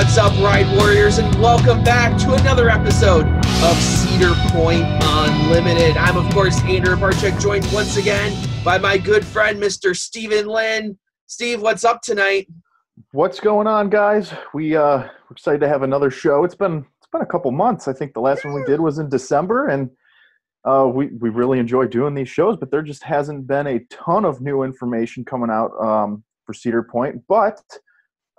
What's up, Ride Warriors, and welcome back to another episode of Cedar Point Unlimited. I'm, of course, Andrew Barczyk, joined once again by my good friend, Mr. Stephen Lynn. Steve, what's up tonight? What's going on, guys? We're excited to have another show. It's been a couple months. I think the last one we did was in December, and we really enjoy doing these shows, but there just hasn't been a ton of new information coming out for Cedar Point. But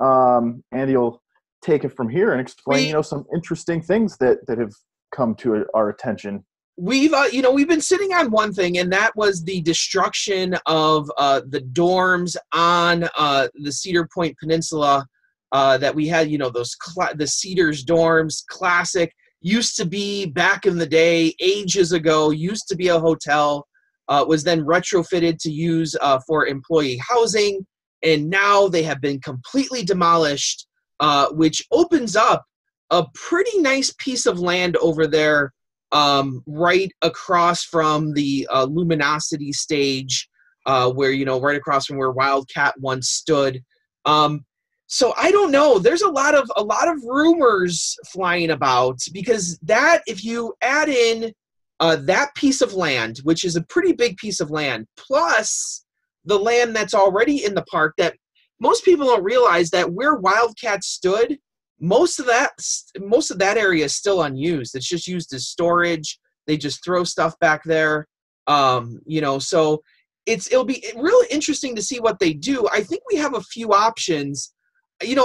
Andy will take it from here and explain, some interesting things that have come to our attention. We've been sitting on one thing, and that was the destruction of the dorms on the Cedar Point Peninsula that we had. The Cedars Dorms, classic, used to be back in the day, ages ago, used to be a hotel, was then retrofitted to use for employee housing, and now they have been completely demolished, which opens up a pretty nice piece of land over there, right across from the Luminosity stage, where, right across from where Wildcat once stood. So I don't know. There's a lot of rumors flying about, because that, if you add in that piece of land, which is a pretty big piece of land, plus the land that's already in the park, that most people don't realize that where Wildcat stood, most of that area is still unused. It's just used as storage. They just throw stuff back there. So it'll be really interesting to see what they do. I think we have a few options.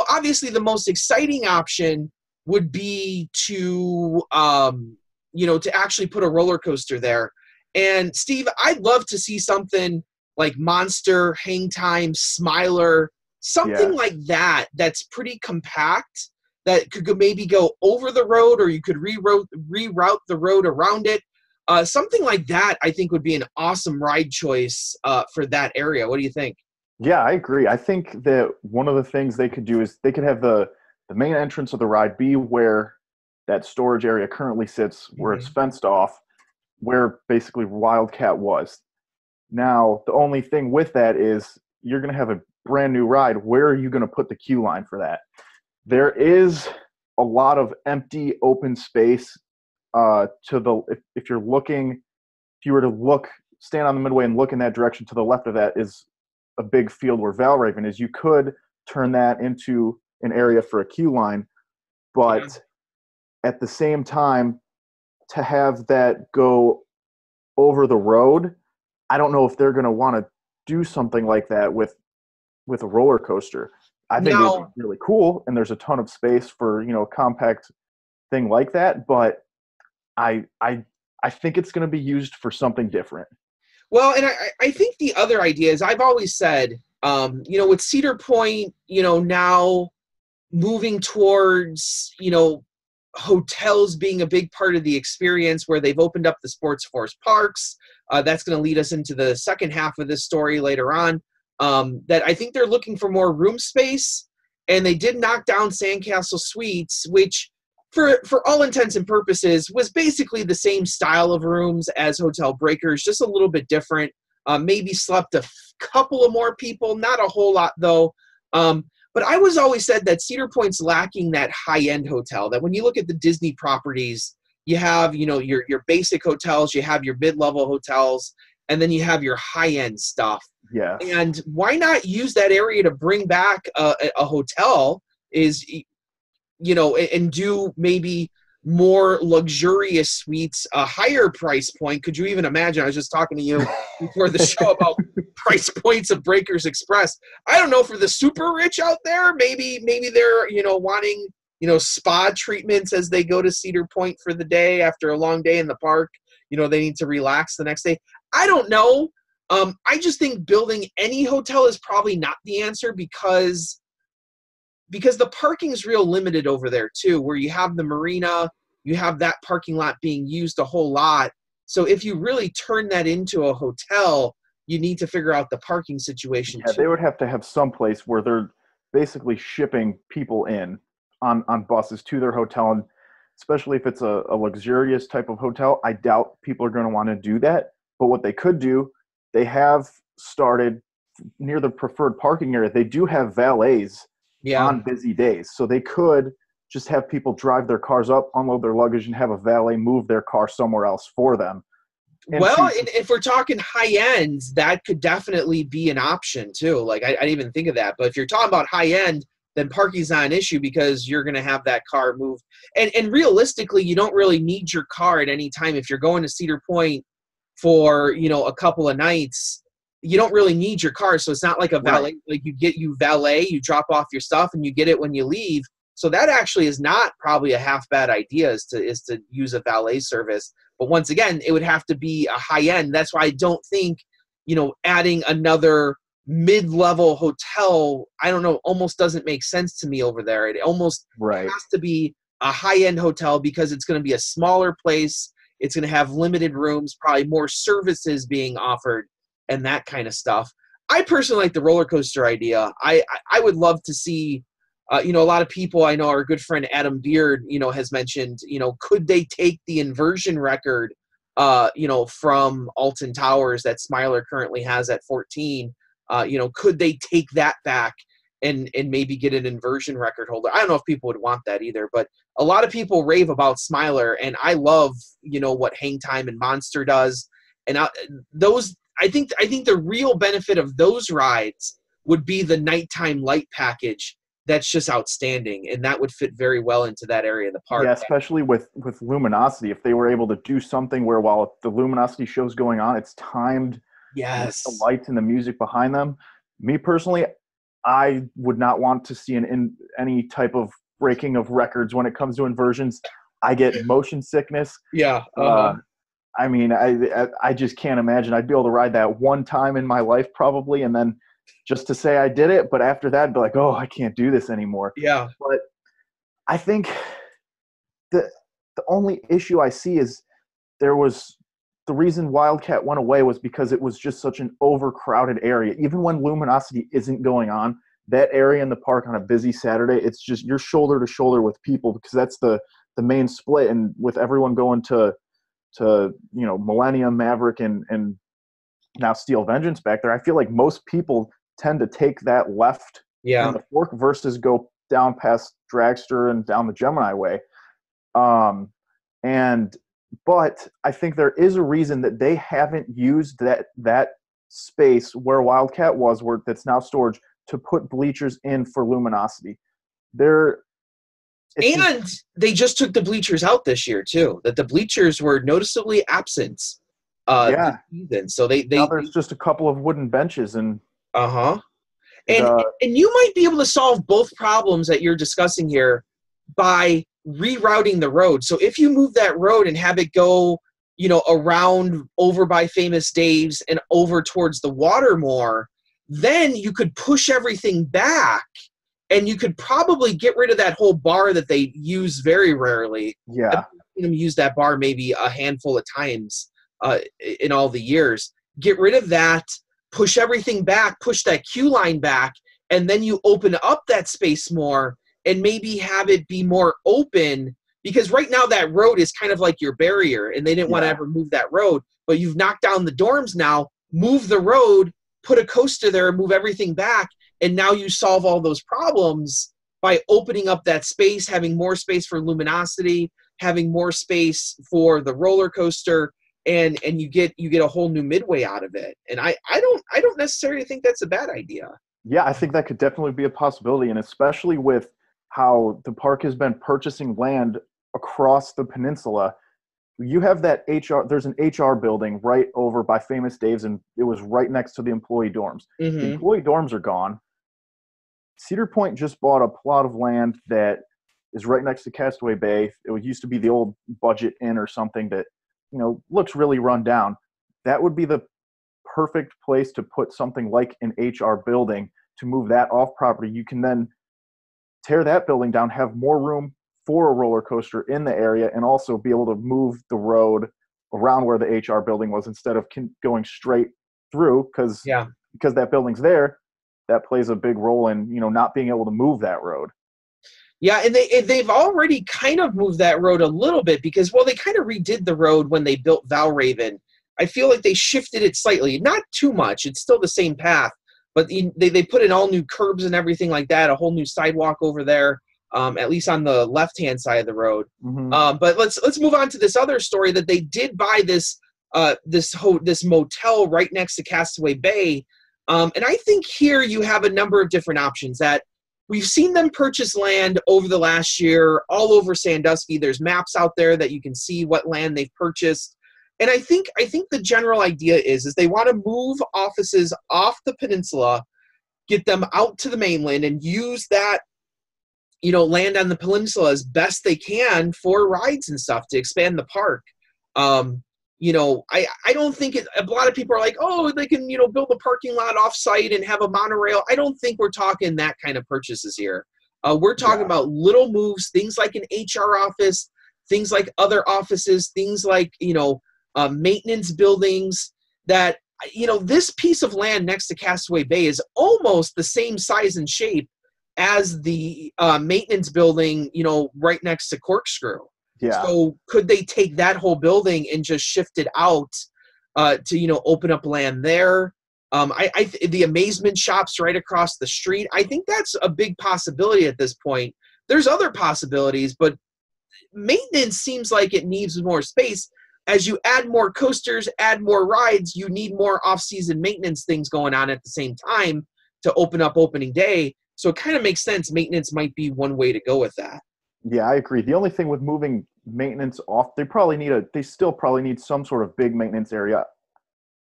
Obviously the most exciting option would be to actually put a roller coaster there. And Steve, I'd love to see something like Monster, Hang Time, Smiler, something like that, that's pretty compact, that could maybe go over the road, or you could reroute the road around it. Something like that, I think, would be an awesome ride choice for that area. What do you think? Yeah, I agree. I think that one of the things they could do is they could have the main entrance of the ride be where that storage area currently sits, where it's fenced off, where basically Wildcat was. Now, the only thing with that is you're going to have a brand new ride. Where are you going to put the queue line for that? There is a lot of empty open space if you were to stand on the midway and look in that direction, to the left of that is a big field where Valraven is. You could turn that into an area for a queue line, but at the same time, to have that go over the road, I don't know if they're going to want to do something like that with a roller coaster. I think it would be really cool, and there's a ton of space for a compact thing like that. But I think it's going to be used for something different. Well, and I think the other idea is, I've always said, with Cedar Point, now moving towards hotels being a big part of the experience, where they've opened up the Sports Force parks. That's going to lead us into the second half of this story later on. That I think they're looking for more room space, and they did knock down Sandcastle Suites, which for all intents and purposes was basically the same style of rooms as Hotel Breakers, just a little bit different. Maybe slept a couple of more people, not a whole lot though. But I was always said that Cedar Point's lacking that high-end hotel, that when you look at the Disney properties, you have, your basic hotels, you have your mid-level hotels, and then you have your high-end stuff. Yeah. And why not use that area to bring back a hotel, and do maybe more luxurious suites, a higher price point. Could you even imagine? I was just talking to you before the show about price points of Breakers Express. I don't know, for the super rich out there, maybe they're, wanting, spa treatments as they go to Cedar Point for the day after a long day in the park. They need to relax the next day. I don't know. I just think building any hotel is probably not the answer, because the parking is real limited over there too, where you have the marina, you have that parking lot being used a whole lot. So if you really turn that into a hotel, you need to figure out the parking situation too. They would have to have some place where they're basically shipping people in on buses to their hotel, and especially if it's a luxurious type of hotel, I doubt people are going to want to do that. But what they could do, they have started near the preferred parking area. They do have valets Yeah. on busy days. So they could just have people drive their cars up, unload their luggage, and have a valet move their car somewhere else for them. And Well, if we're talking high end, that could definitely be an option too. Like I didn't even think of that. But if you're talking about high end, then parking's not an issue because you're going to have that car moved. And realistically, you don't really need your car at any time. If you're going to Cedar Point for, a couple of nights, you don't really need your car. So it's not like a valet. Like you valet, you drop off your stuff and you get it when you leave. So that actually is not probably a half bad idea is to use a valet service. But once again, it would have to be a high end. That's why I don't think, adding another mid-level hotel, I don't know, almost doesn't make sense to me over there. It almost has to be a high-end hotel because it's going to be a smaller place. It's going to have limited rooms, probably more services being offered and that kind of stuff. I personally like the roller coaster idea. I would love to see, a lot of people I know, our good friend Adam Beard, has mentioned, could they take the inversion record, from Alton Towers that Smiler currently has at 14? Could they take that back and maybe get an inversion record holder? I don't know if people would want that either, but a lot of people rave about Smiler, and I love, what Hang Time and Monster does. And I think the real benefit of those rides would be the nighttime light package. That's just outstanding, and that would fit very well into that area of the park. Yeah, especially with Luminosity. If they were able to do something where while the Luminosity show's going on, it's timed with the lights and the music behind them. Me personally, I would not want to see any type of breaking of records when it comes to inversions. I get motion sickness. Yeah. I mean, I just can't imagine. I'd be able to ride that one time in my life probably, and then just to say I did it, but after that, I'd be like, oh, I can't do this anymore. Yeah. But I think the only issue I see is the reason Wildcat went away was because it was just such an overcrowded area. Even when Luminosity isn't going on, that area in the park on a busy Saturday, it's just you're shoulder to shoulder with people because that's the main split. And with everyone going to Millennium, Maverick, and now Steel Vengeance back there, I feel like most people tend to take that left in the fork versus go down past Dragster and down the Gemini way. But I think there is a reason that they haven't used that space where Wildcat was, where that's now storage, to put bleachers in for Luminosity. They just took the bleachers out this year too. That the bleachers were noticeably absent. This season. So now there's just a couple of wooden benches and and you might be able to solve both problems that you're discussing here by rerouting the road. So if you move that road and have it go, around over by Famous Dave's and over towards the water more, then you could push everything back and you could probably get rid of that whole bar that they use very rarely. Yeah. I've seen them use that bar maybe a handful of times in all the years. Get rid of that, push everything back, push that queue line back, and then you open up that space more and maybe have it be more open, because right now that road is kind of like your barrier and they didn't want to ever move that road, but you've knocked down the dorms now, move the road, put a coaster there, move everything back, and now you solve all those problems by opening up that space, having more space for Luminosity, having more space for the roller coaster, and you get a whole new midway out of it. And I don't necessarily think that's a bad idea. Yeah, I think that could definitely be a possibility, and especially with how the park has been purchasing land across the peninsula. You have that there's an HR building right over by Famous Dave's, and it was right next to the employee dorms. Mm-hmm. The employee dorms are gone. Cedar Point just bought a plot of land that is right next to Castaway Bay. It used to be the old Budget Inn or something that, looks really run down. That would be the perfect place to put something like an HR building to move that off property. You can then tear that building down, have more room for a roller coaster in the area, and also be able to move the road around where the HR building was instead of going straight through, because that building's there. That plays a big role in, not being able to move that road. Yeah, and they've already kind of moved that road a little bit because, they kind of redid the road when they built Valraven. I feel like they shifted it slightly. Not too much. It's still the same path. but they put in all new curbs and everything like that, a whole new sidewalk over there, at least on the left-hand side of the road. But let's move on to this other story that they did buy this motel right next to Castaway Bay. And I think here you have a number of different options that we've seen them purchase land over the last year all over Sandusky. There's maps out there that you can see what land they've purchased. And I think the general idea is they want to move offices off the peninsula, get them out to the mainland, and use that, land on the peninsula as best they can for rides and stuff to expand the park. I don't think a lot of people are like, oh, they can, build a parking lot off-site and have a monorail. I don't think we're talking that kind of purchases here. We're talking about little moves, things like an HR office, things like other offices, things like, maintenance buildings that, this piece of land next to Castaway Bay is almost the same size and shape as the maintenance building, right next to Corkscrew. Yeah. So could they take that whole building and just shift it out to, open up land there? The amazement shops right across the street, I think that's a big possibility at this point. There's other possibilities, but maintenance seems like it needs more space. As you add more coasters, add more rides, you need more off-season maintenance things going on at the same time to open up opening day. So it kind of makes sense. Maintenance might be one way to go with that. Yeah, I agree. The only thing with moving maintenance off, they still probably need some sort of big maintenance area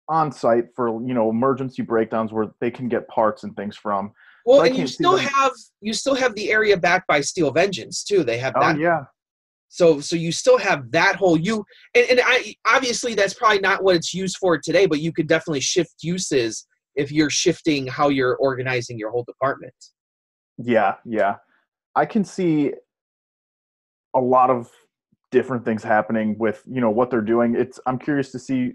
on site for, emergency breakdowns where they can get parts and things from. Well, and you still have the area back by Steel Vengeance too. They have that. Oh yeah. So you still have that whole obviously that's probably not what it's used for today, but you could definitely shift uses if you're shifting how you're organizing your whole department. Yeah. I can see a lot of different things happening with, what they're doing. I'm curious to see,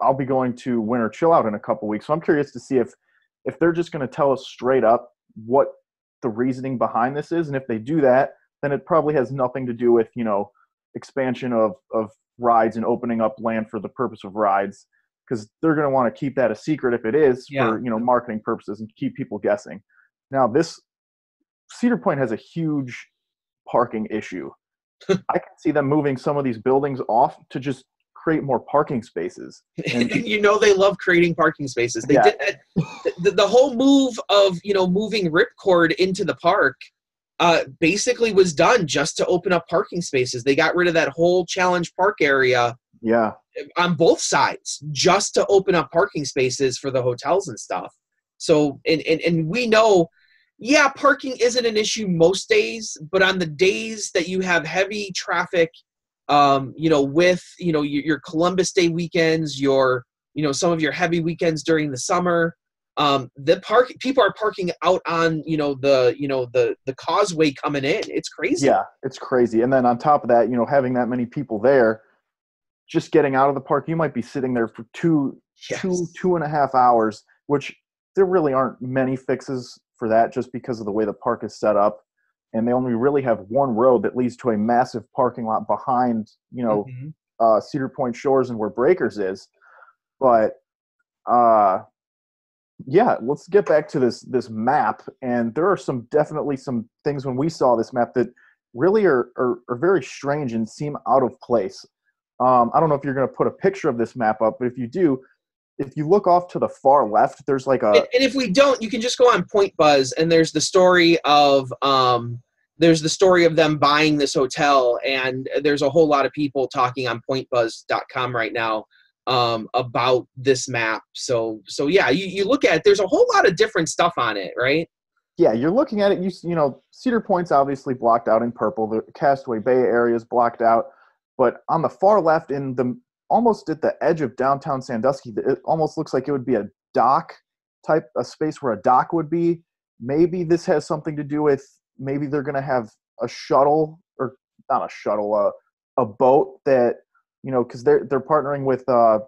I'll be going to Winter Chill Out in a couple weeks. So I'm curious to see if they're just going to tell us straight up what the reasoning behind this is. And if they do that, then it probably has nothing to do with, expansion of rides and opening up land for the purpose of rides, because they're going to want to keep that a secret if it is for, marketing purposes and keep people guessing. Now, this Cedar Point has a huge parking issue. I can see them moving some of these buildings off to just create more parking spaces. And they love creating parking spaces. They did that. The whole move of, moving Ripcord into the park basically was done just to open up parking spaces. They got rid of that whole Challenge Park area on both sides just to open up parking spaces for the hotels and stuff. So, and we know, parking isn't an issue most days, but on the days that you have heavy traffic, with, your Columbus Day weekends, your, some of your heavy weekends during the summer, people are parking out on, the causeway coming in. It's crazy. Yeah, it's crazy. And then on top of that, having that many people there, just getting out of the park, you might be sitting there for two and a half hours, which there really aren't many fixes for that just because of the way the park is set up. And they only really have one road that leads to a massive parking lot behind, Cedar Point Shores and where Breakers is. But, let's get back to this map. And there are definitely some things when we saw this map that really are very strange and seem out of place. I don't know if you're going to put a picture of this map up, but if you do, if you look off to the far left, there's like a... And if we don't, you can just go on Point Buzz, and there's the story of them buying this hotel, and there's a whole lot of people talking on pointbuzz.com right now about this map. So you look at it, there's a whole lot of different stuff on it, right? Yeah, you're looking at it, Cedar Point's obviously blocked out in purple, the Castaway Bay area is blocked out, but on the far left, almost at the edge of downtown Sandusky, it almost looks like it would be a dock type, a space where a dock would be. Maybe this has something to do with, maybe they're going to have a shuttle, or not a shuttle, a boat that, because they're partnering with the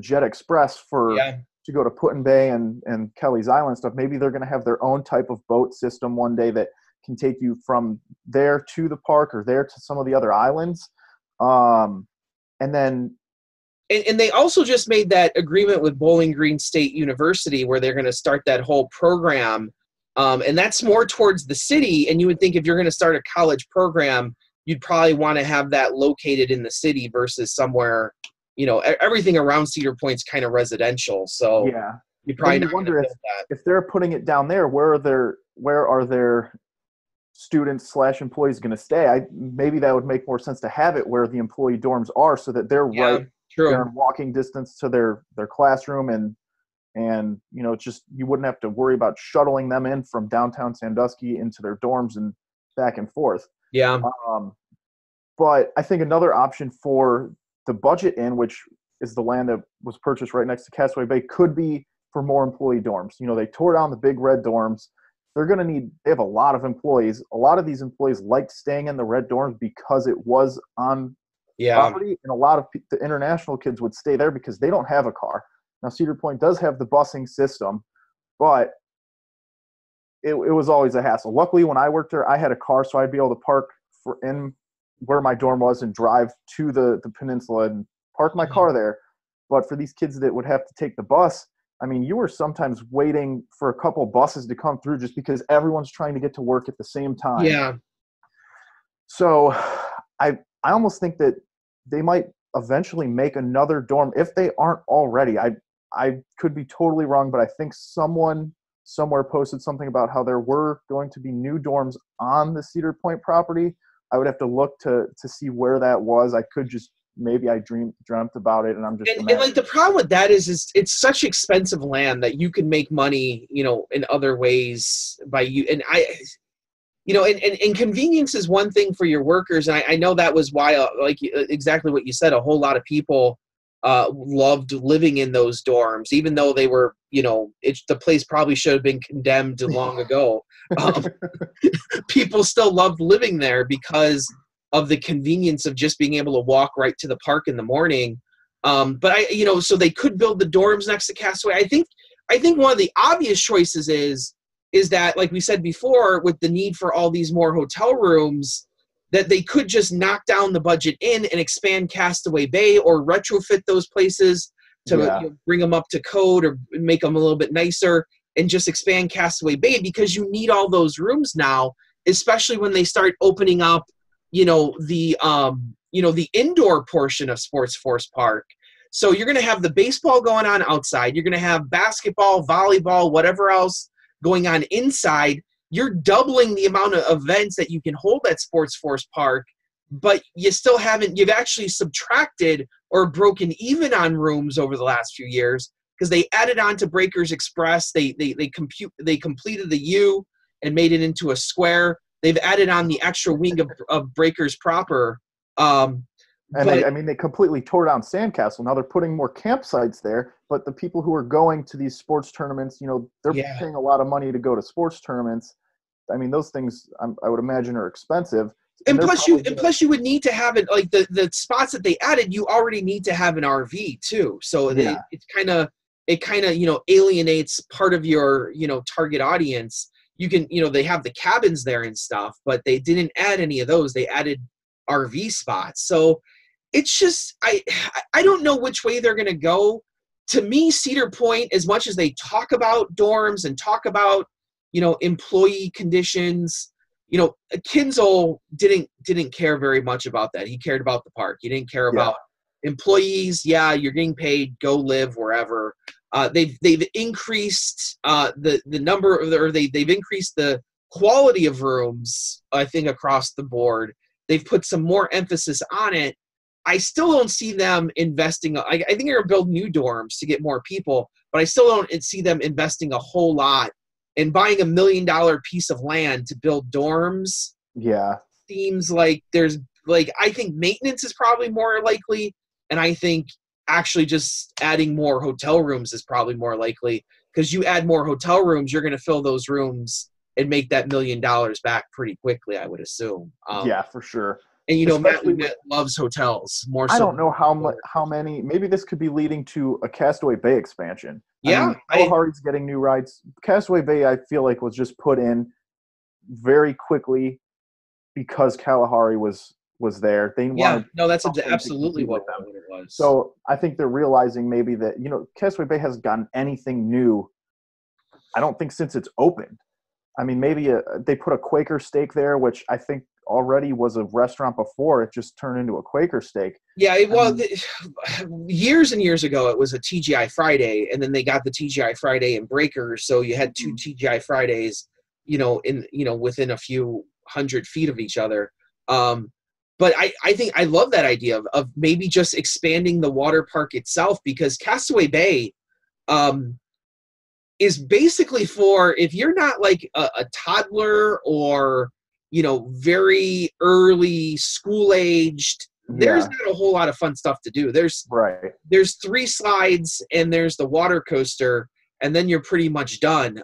Jet Express to go to Put-in Bay and Kelly's Island stuff. Maybe they're going to have their own type of boat system one day that can take you from there to the park or there to some of the other islands. And then And they also just made that agreement with Bowling Green State University where they're going to start that whole program. And that's more towards the city. And you would think if you're going to start a college program, you'd probably want to have that located in the city versus somewhere, everything around Cedar Point's kind of residential. So Yeah. you probably Then you wonder if they're putting it down there, where are their students / employees going to stay? Maybe that would make more sense to have it where the employee dorms are, so that they're they're in walking distance to their classroom, and just you wouldn't have to worry about shuttling them in from downtown Sandusky into their dorms and back and forth. Yeah. But I think another option for the Budget Inn, which is the land that was purchased right next to Castaway Bay, could be for more employee dorms. They tore down the big red dorms. They have a lot of employees. A lot of these employees liked staying in the red dorms because it was on property, and a lot of the international kids would stay there because they don't have a car. Now, Cedar Point does have the busing system, but it was always a hassle. Luckily, when I worked there, I had a car, so I'd be able to park in where my dorm was and drive to the peninsula and park my car there. But for these kids that would have to take the bus, you were sometimes waiting for a couple buses to come through just because everyone's trying to get to work at the same time. Yeah. So I almost think that they might eventually make another dorm if they aren't already. I could be totally wrong, but I think someone somewhere posted something about how there were going to be new dorms on the Cedar Point property. I would have to look to see where that was. I could just maybe I dreamt about it, and I'm just and like the problem with that is it's such expensive land that you can make money, in other ways by you. And and convenience is one thing for your workers, and I know that was why, exactly what you said, a whole lot of people loved living in those dorms, even though they were, the place probably should have been condemned long ago. People still loved living there because of the convenience of just being able to walk right to the park in the morning. But so they could build the dorms next to Castaway. I think one of the obvious choices is that, like we said before, with the need for all these more hotel rooms, that they could just knock down the Budget Inn and expand Castaway Bay, or retrofit those places to bring them up to code or make them a little bit nicer, and just expand Castaway Bay, because you need all those rooms now, especially when they start opening up, the indoor portion of Sports Force Park. So you're going to have the baseball going on outside. You're going to have basketball, volleyball, whatever else going on inside. You're doubling the amount of events that you can hold at Sports Force Park, but you've actually subtracted or broken even on rooms over the last few years, because they added on to Breakers Express. They completed the U and made it into a square. They've added on the extra wing of Breakers proper. They completely tore down Sandcastle. Now they're putting more campsites there, but the people who are going to these sports tournaments, they're paying a lot of money to go to sports tournaments. Those things I would imagine are expensive. And plus you would need to have it, like the spots that they added, you already need to have an RV too. So it kind of alienates part of your target audience. You can they have the cabins there and stuff, but they didn't add any of those. They added RV spots. So it's just I don't know which way they're going to go. To me, Cedar Point, as much as they talk about dorms and talk about employee conditions, Kinzel didn't care very much about that. He cared about the park. He didn't care about employees. Yeah, you're getting paid. Go live wherever. They've increased the number they've increased the quality of rooms, I think, across the board. They've put some more emphasis on it. I still don't see them investing. I think they're going to build new dorms to get more people, but I still don't see them investing a whole lot. And buying $1 million piece of land to build dorms, seems like I think maintenance is probably more likely, and I think actually just adding more hotel rooms is probably more likely, because you add more hotel rooms, you're going to fill those rooms and make that $1 million back pretty quickly, I would assume. For sure. And Matt loves hotels more. So I don't know how many. Maybe this could be leading to a Castaway Bay expansion. Kalahari's getting new rides. Castaway Bay, I feel like, was just put in very quickly because Kalahari was was there. They Yeah, wanted no, that's something to absolutely compete what with them. it was. So I think they're realizing maybe that, Castaway Bay hasn't gotten anything new, I don't think, since it's opened. I mean, maybe they put a Quaker steak there, which I think already was a restaurant before. It just turned into a Quaker steak. Yeah, years and years ago, it was a TGI Friday, and then they got the TGI Friday in Breakers, so you had two TGI Fridays, within a few 100 feet of each other. But I think I love that idea of maybe just expanding the water park itself, because Castaway Bay is basically for, if you're not like a toddler or very early school aged, there's not a whole lot of fun stuff to do. There's 3 slides and there's the water coaster, and then you're pretty much done.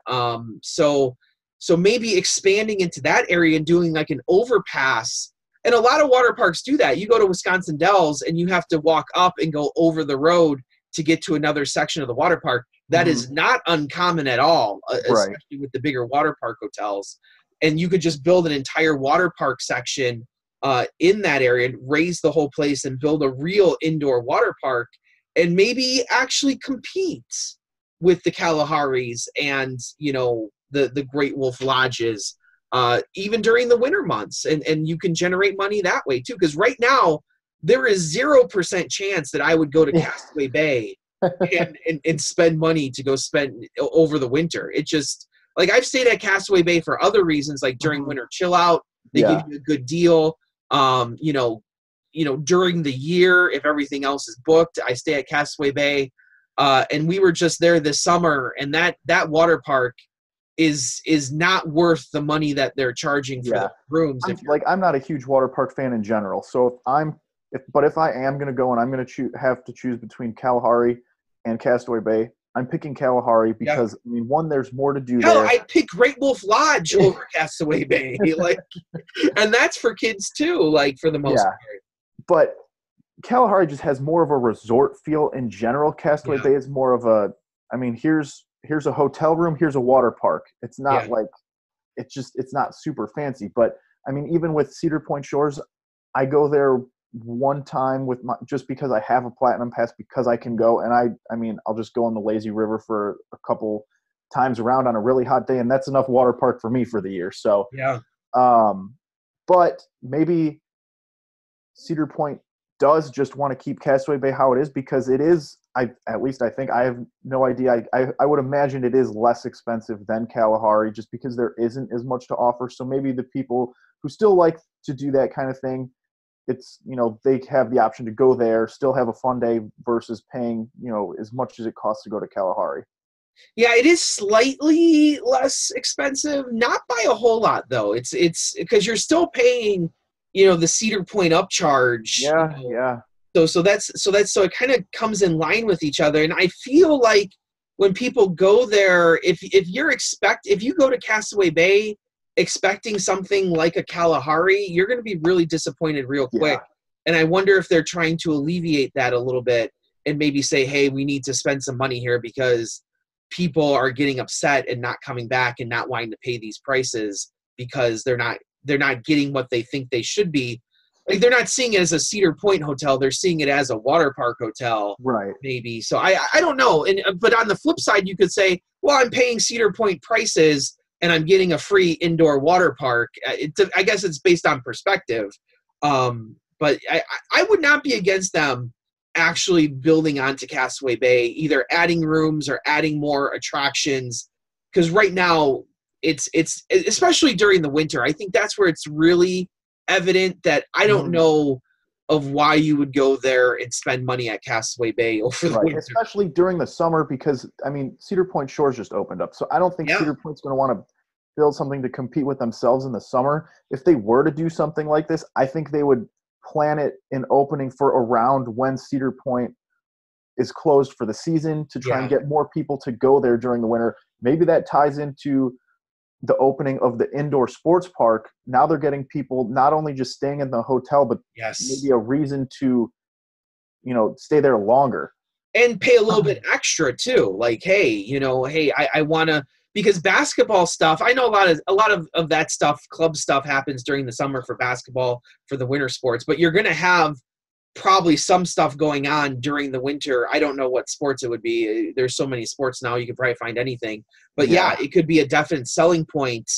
So maybe expanding into that area and doing like an overpass. And a lot of water parks do that. You go to Wisconsin Dells and you have to walk up and go over the road to get to another section of the water park. That is not uncommon at all, especially with the bigger water park hotels. And you could just build an entire water park section in that area and raise the whole place and build a real indoor water park, and maybe actually compete with the Kalaharis and the Great Wolf Lodges even during the winter months, and you can generate money that way too, because right now there is 0% chance that I would go to Castaway Bay and spend money to go spend over the winter. It just, like, I've stayed at Castaway Bay for other reasons, like during winter chill out, they give you a good deal. During the year, if everything else is booked, I stay at Castaway Bay. And we were just there this summer, and that water park is not worth the money that they're charging for the rooms. I'm not a huge water park fan in general. So if I am going to go and I'm going to have to choose between Kalahari and Castaway Bay, I'm picking Kalahari because I mean, one, there's more to do there. I'd pick Great Wolf Lodge over Castaway Bay, and that's for kids too, for the most part. But Kalahari just has more of a resort feel in general. Castaway Bay is more of here's a hotel room, here's a water park. It's not it's not super fancy. But I mean, even with Cedar Point Shores, I go there one time just because I have a platinum pass, because I can go, and I'll just go on the lazy river for a couple times around on a really hot day, and that's enough water park for me for the year. So but maybe Cedar Point does just want to keep Castaway Bay how it is, because it is, at least I think, I have no idea, I would imagine it is less expensive than Kalahari, just because there isn't as much to offer. So maybe the people who still like to do that kind of thing, it's, they have the option to go there, still have a fun day, versus paying, as much as it costs to go to Kalahari. Yeah, it is slightly less expensive, not by a whole lot though. It's because you're still paying, the Cedar Point upcharge. So it kind of comes in line with each other. And I feel like when people go there, if you go to Castaway Bay expecting something like a Kalahari, you're going to be really disappointed real quick. And I wonder if they're trying to alleviate that a little bit and maybe say, hey, we need to spend some money here because people are getting upset and not coming back and not wanting to pay these prices because they're not getting what they think they should be. Like, they're not seeing it as a Cedar Point hotel, they're seeing it as a water park hotel, right? Maybe. So I don't know. But on the flip side, you could say, well, I'm paying Cedar Point prices and I'm getting a free indoor water park. I guess it's based on perspective. But I would not be against them actually building onto Castaway Bay, either adding rooms or adding more attractions, because right now it's especially during the winter, I think that's where it's really evident that I don't know of why you would go there and spend money at Castaway Bay over the winter. Especially during the summer, because Cedar Point Shores just opened up, so I don't think Cedar Point's going to want to build something to compete with themselves in the summer. If they were to do something like this, I think they would plan it in opening for around when Cedar Point is closed for the season, to try and get more people to go there during the winter. Maybe that ties into the opening of the indoor sports park. Now they're getting people not only just staying in the hotel, but maybe a reason to, stay there longer. And pay a little bit extra too. Like, hey, I want to, because basketball stuff, I know a lot of that stuff, club stuff happens during the summer for basketball, for the winter sports, but you're going to have probably some stuff going on during the winter. I don't know what sports it would be. There's so many sports now, you could probably find anything. But yeah, it could be a definite selling point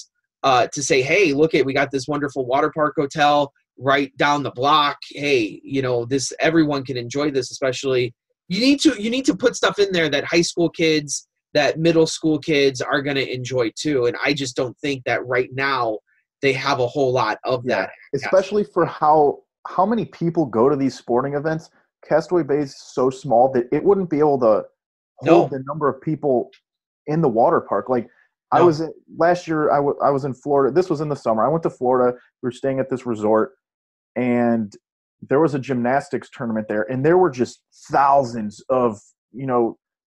to say, hey, look we got this wonderful water park hotel right down the block. Hey, this, everyone can enjoy this, especially you need to put stuff in there that high school kids, that middle school kids are going to enjoy too. And I just don't think that right now they have a whole lot of that. Especially for how many people go to these sporting events. Castaway Bay is so small that it wouldn't be able to hold the number of people in the water park. Like I was last year, I was in Florida. This was in the summer. I went to Florida. We were staying at this resort, and there was a gymnastics tournament there, and there were just thousands of,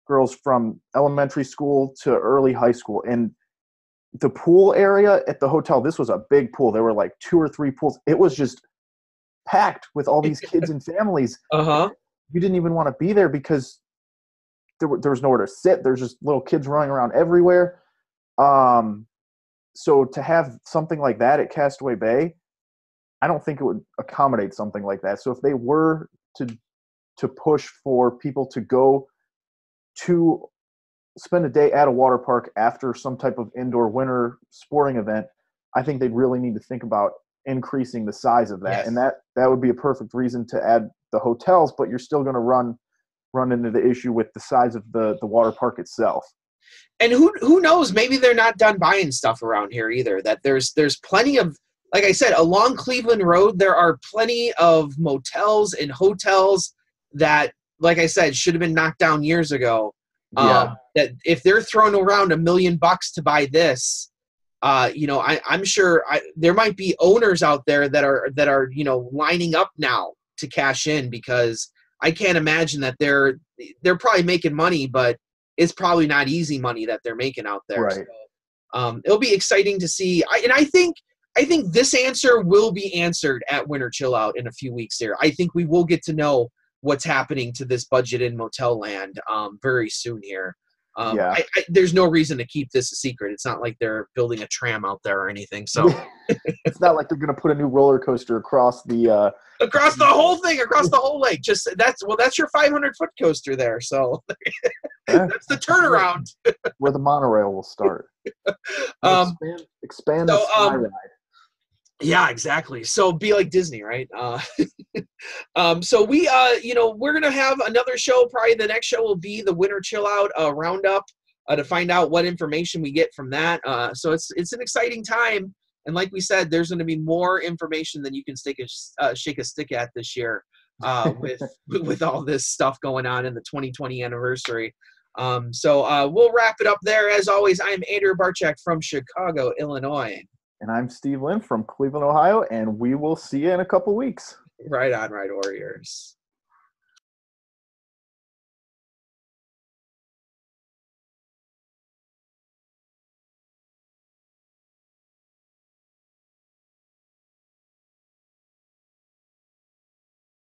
girls from elementary school to early high school. And the pool area at the hotel, this was a big pool. There were like 2 or 3 pools. It was just packed with all these kids and families. You didn't even want to be there because there was nowhere to sit. There's just little kids running around everywhere. So to have something like that at Castaway Bay, I don't think it would accommodate something like that. So if they were to push for people to go to spend a day at a water park after some type of indoor winter sporting event, I think they'd really need to think about increasing the size of that. And that would be a perfect reason to add the hotels, but you're still going to run into the issue with the size of the water park itself. And who knows, maybe they're not done buying stuff around here either. That there's plenty of, like I said, along Cleveland Road, there are plenty of motels and hotels that, like I said, should have been knocked down years ago. That if they're throwing around $1 million to buy this, I'm sure there might be owners out there that are lining up now to cash in, because I can't imagine that they're probably making money, but it's probably not easy money that they're making out there. Right. So, it'll be exciting to see. I think this answer will be answered at Winter Chill Out in a few weeks here. I think we will get to know what's happening to this budget in motel land very soon here. There's no reason to keep this a secret. It's not like they're building a tram out there or anything. So it's not like they're going to put a new roller coaster across the whole thing, across the whole lake. That's your 500-foot coaster there. So that's the turnaround. Where the monorail will start. Expand the sky ride. Yeah, exactly. So be like Disney, right? So we, we're going to have another show. Probably the next show will be the Winter Chill Out roundup to find out what information we get from that. So it's an exciting time. And like we said, there's going to be more information than you can shake a stick at this year with all this stuff going on in the 2020 anniversary. So we'll wrap it up there. As always, I'm Andrew Barczyk from Chicago, Illinois. And I'm Steve Lynn from Cleveland, Ohio, and we will see you in a couple weeks. Right on, right, Warriors.